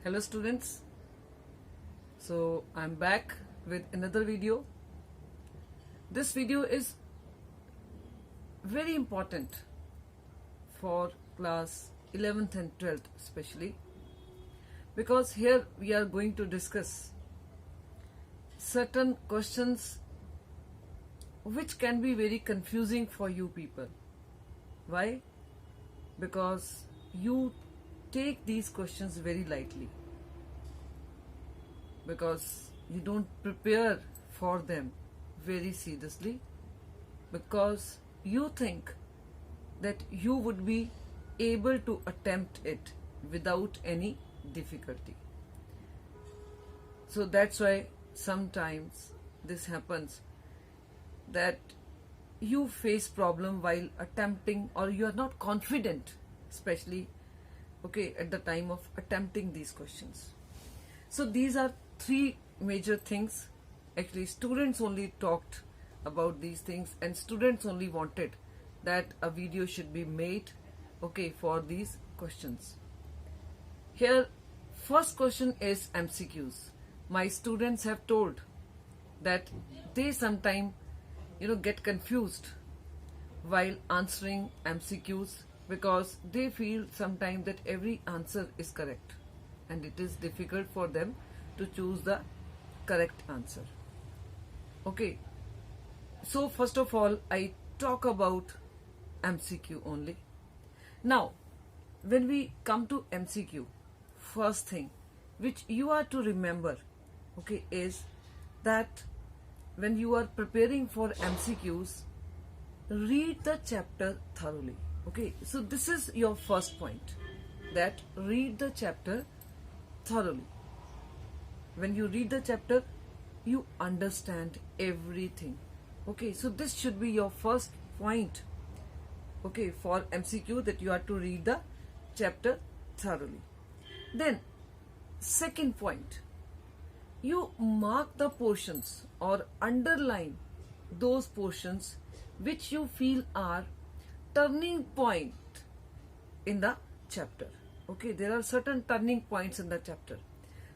Hello students, so I'm back with another video. This video is very important for class 11th and 12th especially, because here we are going to discuss certain questions which can be very confusing for you people. Why? Because you take these questions very lightly, because you don't prepare for them very seriously, because you think that you would be able to attempt it without any difficulty. So that's why sometimes this happens, that you face problem while attempting, or you are not confident, especially at the time of attempting these questions. So these are three major things. Actually, students only talked about these things, and students only wanted that a video should be made for these questions. Here, first question is MCQs. My students have told that they sometimes get confused while answering MCQs, because they feel sometimes that every answer is correct and it is difficult for them to choose the correct answer. So first of all, I talk about MCQ only. Now, when we come to MCQ, first thing which you are to remember is that when you are preparing for MCQs, read the chapter thoroughly. So this is your first point, that read the chapter thoroughly. When you read the chapter, you understand everything. So this should be your first point for MCQ, that you are to read the chapter thoroughly. Then second point, you mark the portions or underline those portions which you feel are turning point in the chapter. There are certain turning points in the chapter,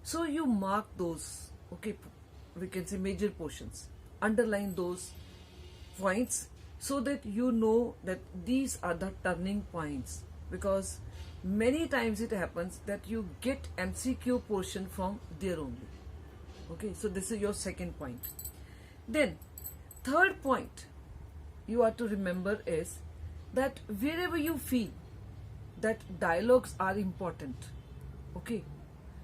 so you mark those, we can say major portions, underline those points, so that you know that these are the turning points, because many times it happens that you get MCQ portion from there only. So this is your second point. Then third point you are to remember is that wherever you feel that dialogues are important,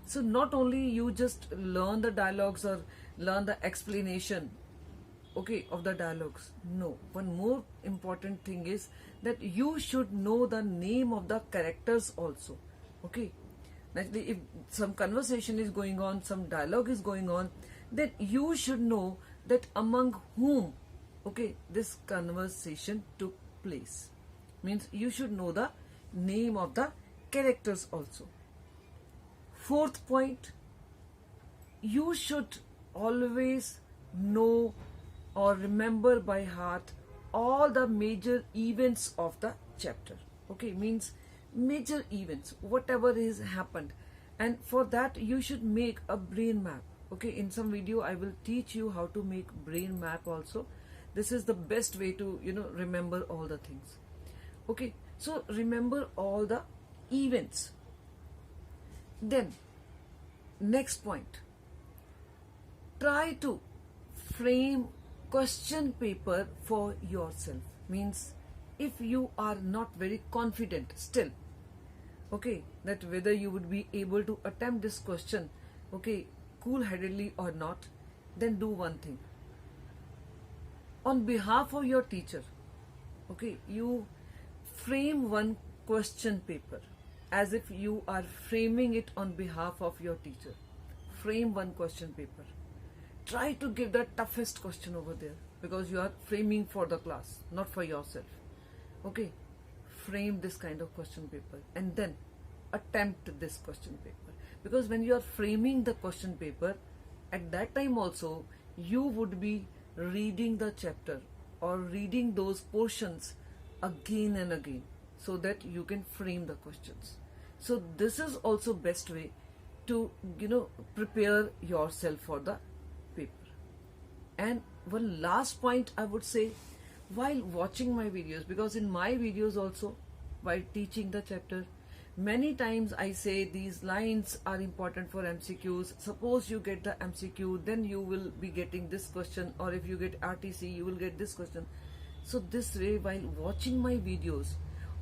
so not only you just learn the dialogues or learn the explanation of the dialogues. No, one more important thing is that you should know the name of the characters also. Naturally, if some conversation is going on, some dialogue is going on, then you should know that among whom this conversation took place. Means you should know the name of the characters also. Fourth point, you should always know or remember by heart all the major events of the chapter. Means major events, whatever has happened, and for that you should make a brain map. In some video I will teach you how to make brain map also. This is the best way to remember all the things. So remember all the events. Then next point, try to frame question paper for yourself. Means if you are not very confident still, that whether you would be able to attempt this question cool-headedly or not, then do one thing. On behalf of your teacher, you frame one question paper as if you are framing it on behalf of your teacher. Frame one question paper. Try to give the toughest question over there, because you are framing for the class, not for yourself. Frame this kind of question paper and then attempt this question paper, because when you are framing the question paper, at that time also you would be reading the chapter or reading those portions again and again, so that you can frame the questions. So this is also best way to, prepare yourself for the paper. And one last point I would say, while watching my videos, because in my videos also, while teaching the chapter, many times I say these lines are important for MCQs. Suppose you get the MCQ, then you will be getting this question, or if you get RTC, you will get this question. So this way, while watching my videos,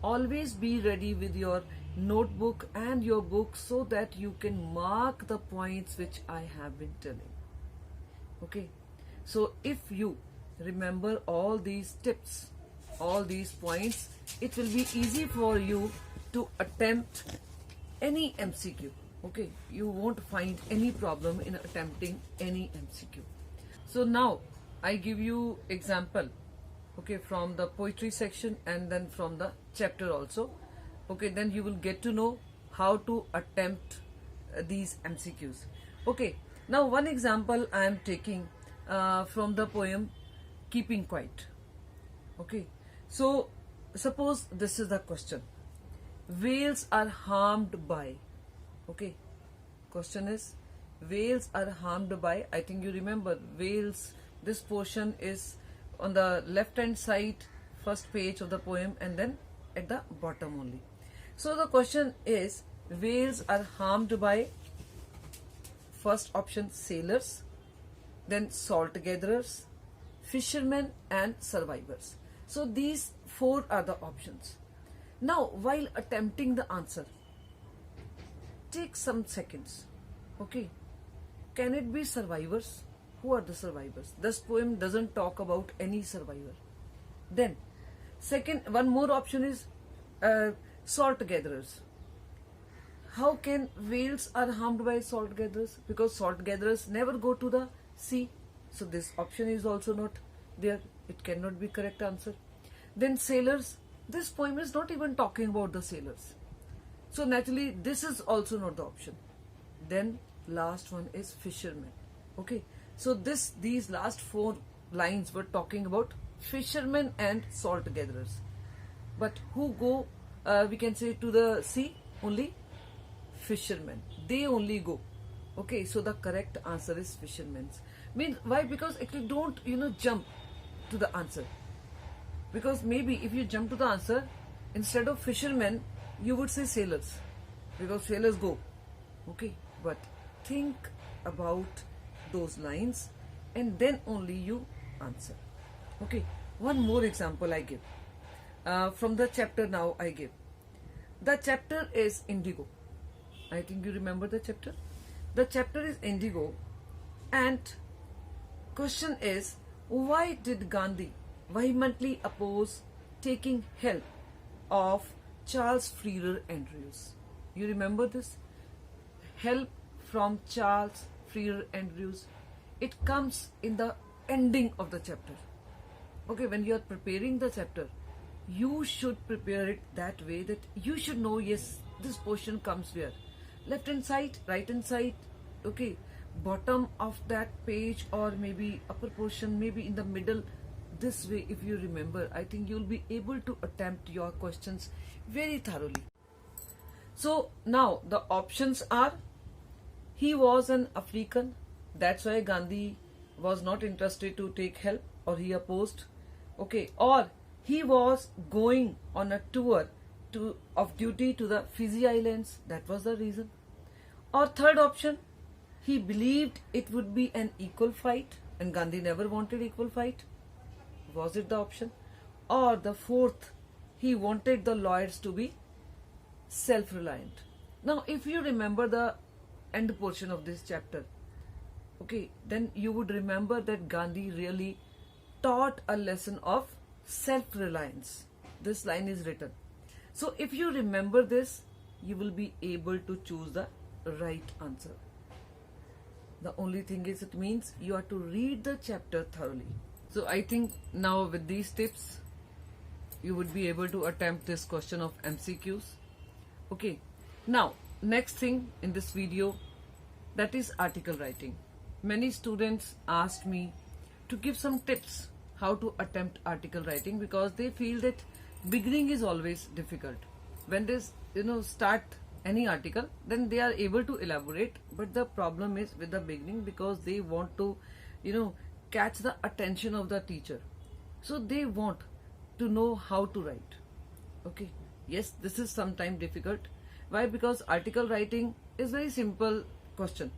always be ready with your notebook and your book so that you can mark the points which I have been telling. Okay, so if you remember all these tips, all these points, it will be easy for you to attempt any MCQ. Okay, you won't find any problem in attempting any MCQ. So now I give you example, okay, from the poetry section and then from the chapter also. Okay, then you will get to know how to attempt these MCQs. Okay, now one example I am taking from the poem Keeping Quiet. Okay, so suppose this is the question. Whales are harmed by. Okay, question is, whales are harmed by. I think you remember whales. This portion is on the left hand side, first page of the poem, and then at the bottom only. So the question is, whales are harmed by, first option, sailors, then salt gatherers, fishermen, and survivors. So these four are the options. Now, while attempting the answer, take some seconds. Okay, can it be survivors? Who are the survivors? This poem doesn't talk about any survivor. Then, second, one more option is salt gatherers. How can whales are harmed by salt gatherers? Because salt gatherers never go to the sea. So this option is also not there. It cannot be correct answer. Then sailors. This poem is not even talking about the sailors. So naturally, this is also not the option. Then last one is fishermen. Okay. So these last four lines were talking about fishermen and salt gatherers. But who go, we can say, to the sea? Only fishermen. They only go. Okay. So the correct answer is fishermen. Means why? Because actually don't jump to the answer. Because maybe if you jump to the answer, instead of fishermen, you would say sailors. Because sailors go. Okay. But think about those lines and then only you answer. Okay. One more example I give. From the chapter now I give. The chapter is Indigo. I think you remember the chapter. The chapter is Indigo. And question is, why did Gandhi vehemently oppose taking help of Charles Freer Andrews? You remember this? Help from Charles Freer Andrews. It comes in the ending of the chapter. Okay, when you are preparing the chapter, you should prepare it that way that you should know, yes, this portion comes where? Left hand side, right hand side, okay, bottom of that page, or maybe upper portion, maybe in the middle. This way, if you remember, I think you'll be able to attempt your questions very thoroughly. So now the options are, he was an African, that's why Gandhi was not interested to take help, or he opposed. Okay, or he was going on a tour of duty to the Fiji Islands, that was the reason. Or third option, he believed it would be an equal fight and Gandhi never wanted equal fight. Was it the option? Or the fourth, he wanted the lawyers to be self-reliant. Now, if you remember the end portion of this chapter, okay, then you would remember that Gandhi really taught a lesson of self-reliance. This line is written. So if you remember this, you will be able to choose the right answer. The only thing is, it means you have to read the chapter thoroughly. So I think now with these tips, you would be able to attempt this question of MCQs. Okay. Now, next thing in this video, that is article writing. Many students asked me to give some tips how to attempt article writing, because they feel that beginning is always difficult. When they start any article, then they are able to elaborate. But the problem is with the beginning, because they want to, catch the attention of the teacher. So they want to know how to write. Okay. Yes, this is sometimes difficult. Why? Because article writing is very simple question.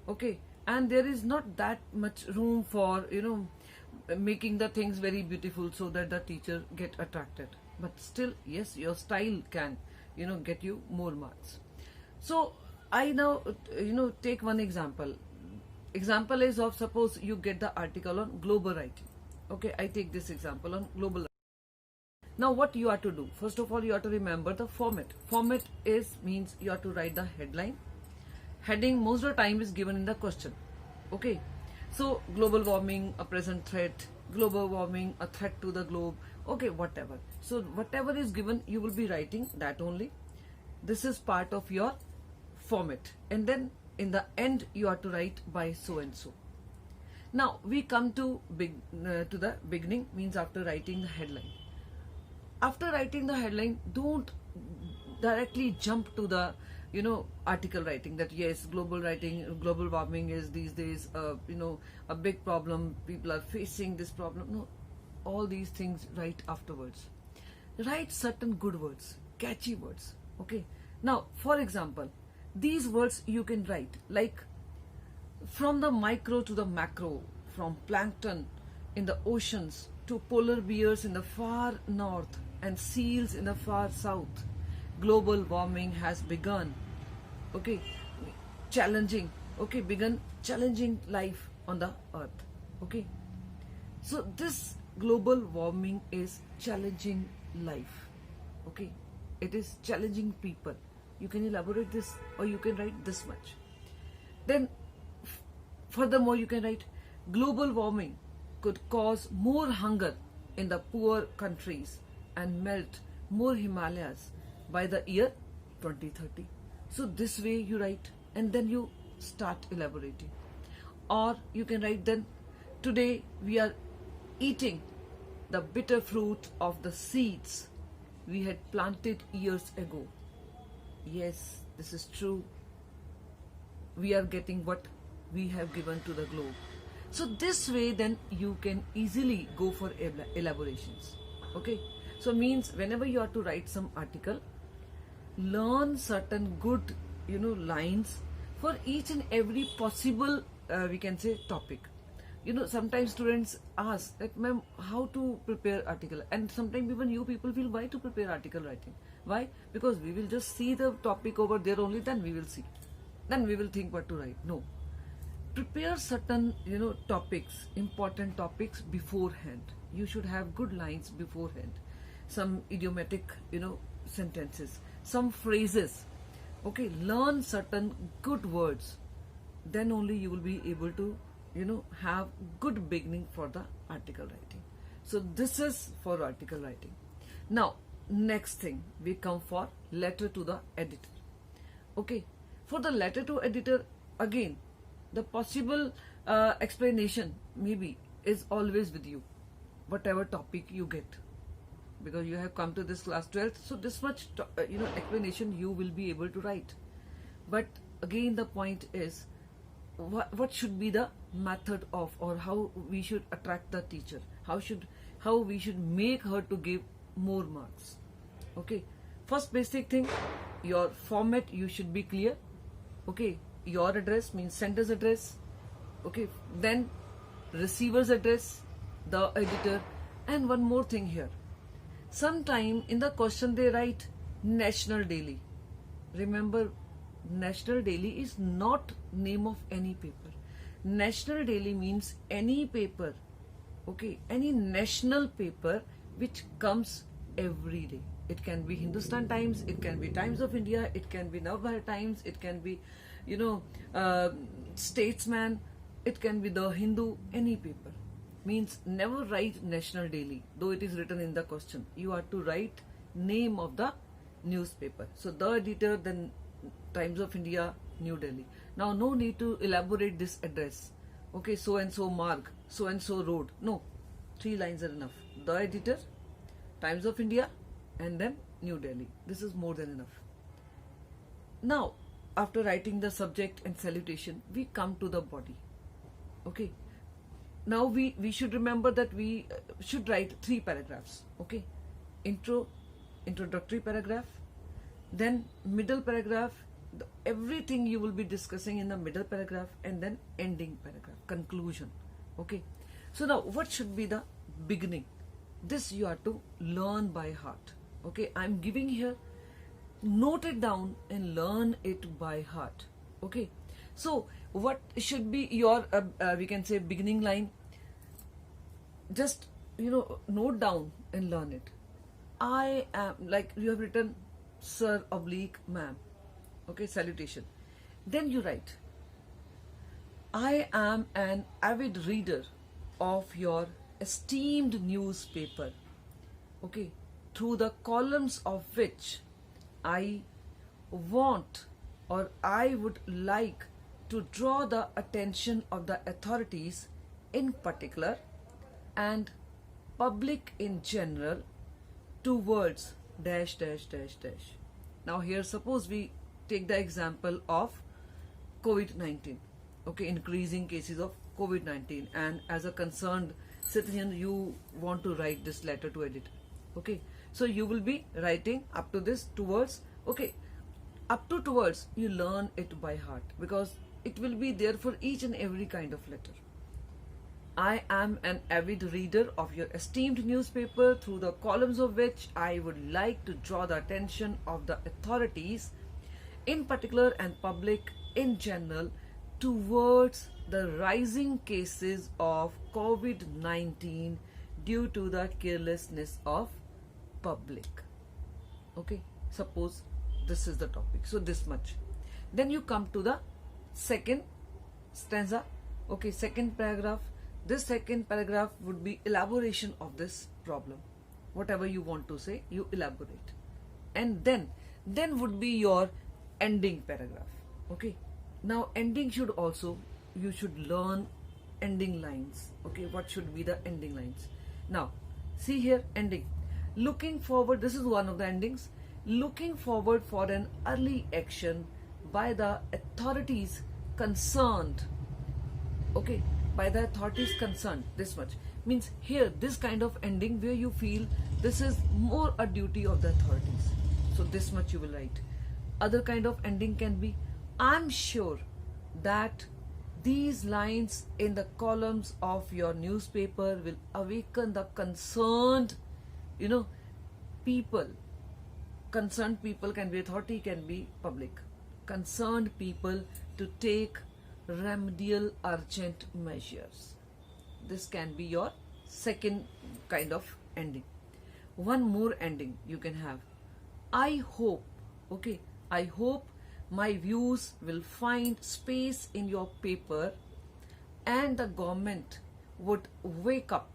Okay. And there is not that much room for, making the things very beautiful so that the teacher get attracted. But still, yes, your style can, get you more marks. So I now, take one example. Example is of, suppose you get the article on global writing. Okay, I take this example on global. Now what you have to do? First of all, you have to remember the format. Format means you have to write the headline. Heading most of the time is given in the question. Okay. So global warming, a present threat, global warming, a threat to the globe. Okay, whatever. So whatever is given, you will be writing that only. This is part of your format. And then in the end, you have to write by so and so. Now we come to the beginning, means after writing the headline. After writing the headline, don't directly jump to the article writing, that yes, global warming is these days a big problem, people are facing this problem. No, all these things write afterwards. Write certain good words, catchy words. Okay. Now for example, these words you can write like, from the micro to the macro, from plankton in the oceans to polar bears in the far north and seals in the far south, global warming has begun. Okay, begun challenging life on the earth. Okay, so this global warming is challenging life. Okay, it is challenging people. You can elaborate this, or you can write this much. Then furthermore, you can write, global warming could cause more hunger in the poor countries and melt more Himalayas by the year 2030. So this way you write, and then you start elaborating. Or you can write then, today we are eating the bitter fruit of the seeds we had planted years ago. Yes, this is true. We are getting what we have given to the globe. So this way then you can easily go for elaborations. Okay. So means whenever you have to write some article, learn certain good, lines for each and every possible, we can say, topic. Sometimes students ask that, ma'am, how to prepare article? And sometimes even you people feel, why to prepare article writing? Why? Because we will just see the topic over there only, then we will see. Then we will think what to write. No. Prepare certain, topics, important topics beforehand. You should have good lines beforehand. Some idiomatic, sentences, some phrases. Okay, learn certain good words. Then only you will be able to, have good beginning for the article writing. So this is for article writing. Now, next thing, we come for letter to the editor. Okay, for the letter to editor, again, the possible explanation maybe is always with you, whatever topic you get. Because you have come to this class 12th, so this much explanation you will be able to write. But again, the point is, what should be the method of, or how we should attract the teacher, how we should make her to give more marks. Okay, first basic thing, your format you should be clear. Okay, your address means sender's address. Okay, then receiver's address, the editor, and one more thing here. Sometime in the question they write National Daily. Remember, National Daily is not name of any paper. National Daily means any paper. Okay, any national paper which comes every day. It can be Hindustan Times, it can be Times of India, it can be Navbharat Times, it can be, Statesman, it can be The Hindu, any paper. Means never write National Daily, though it is written in the question. You have to write name of the newspaper. So the editor, then Times of India, New Delhi. Now no need to elaborate this address. Okay, so and so marg, so and so road. No, 3 lines are enough. The editor, Times of India, and then New Delhi. This is more than enough. Now, after writing the subject and salutation, we come to the body. Okay. Now we should remember that we should write 3 paragraphs. Okay. Introductory paragraph, then middle paragraph, everything you will be discussing in the middle paragraph, and then ending paragraph, conclusion. Okay. So now what should be the beginning? This you have to learn by heart. Okay. I'm giving here, note it down and learn it by heart. Okay. So what should be your we can say beginning line? Just note down and learn it. I am, like you have written sir oblique ma'am. Okay, salutation. Then you write, I am an avid reader of your esteemed newspaper. Okay, through the columns of which I want or I would like to draw the attention of the authorities in particular and public in general towards dash dash dash dash. Now here suppose we take the example of COVID-19. Okay, increasing cases of COVID-19, and as a concerned citizen you want to write this letter to editor. Okay, so you will be writing up to this towards. Okay, up to towards you learn it by heart because it will be there for each and every kind of letter. I am an avid reader of your esteemed newspaper, through the columns of which I would like to draw the attention of the authorities in particular and public in general towards the rising cases of COVID-19 due to the carelessness of public. Okay, suppose this is the topic. So this much. Then you come to the second stanza. Okay, second paragraph. This second paragraph would be elaboration of this problem. Whatever you want to say, you elaborate. And then would be your ending paragraph. Okay. Now ending should also, you should learn ending lines. Okay, what should be the ending lines? Now, see here, ending. Looking forward, this is one of the endings. Looking forward for an early action by the authorities concerned. Okay, by the authorities concerned, this much. Means here, this kind of ending where you feel this is more a duty of the authorities. So this much you will write. Other kind of ending can be, I'm sure that these lines in the columns of your newspaper will awaken the concerned, people. Concerned people can be authority, can be public. Concerned people to take remedial urgent measures. This can be your second kind of ending. One more ending you can have. I hope, okay, I hope my views will find space in your paper and the government would wake up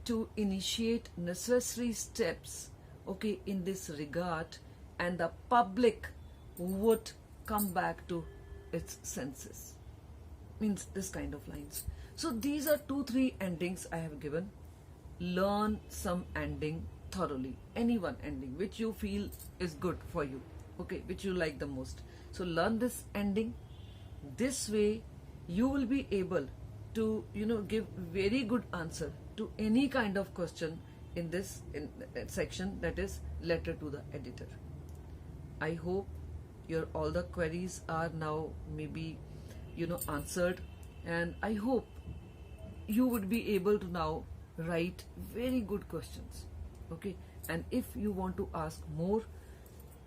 to initiate necessary steps, okay, in this regard, and the public would come back to its senses. Means this kind of lines. So these are 2-3 endings I have given. Learn some ending thoroughly. Any one ending which you feel is good for you. Okay, which you like the most. So learn this ending. This way you will be able to, give very good answer to any kind of question in this section, that is letter to the editor. I hope your all the queries are now maybe answered, and I hope you would be able to now write very good questions. Okay, and if you want to ask more,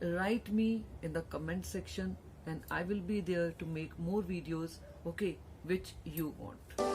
write me in the comment section and I will be there to make more videos, okay, which you want.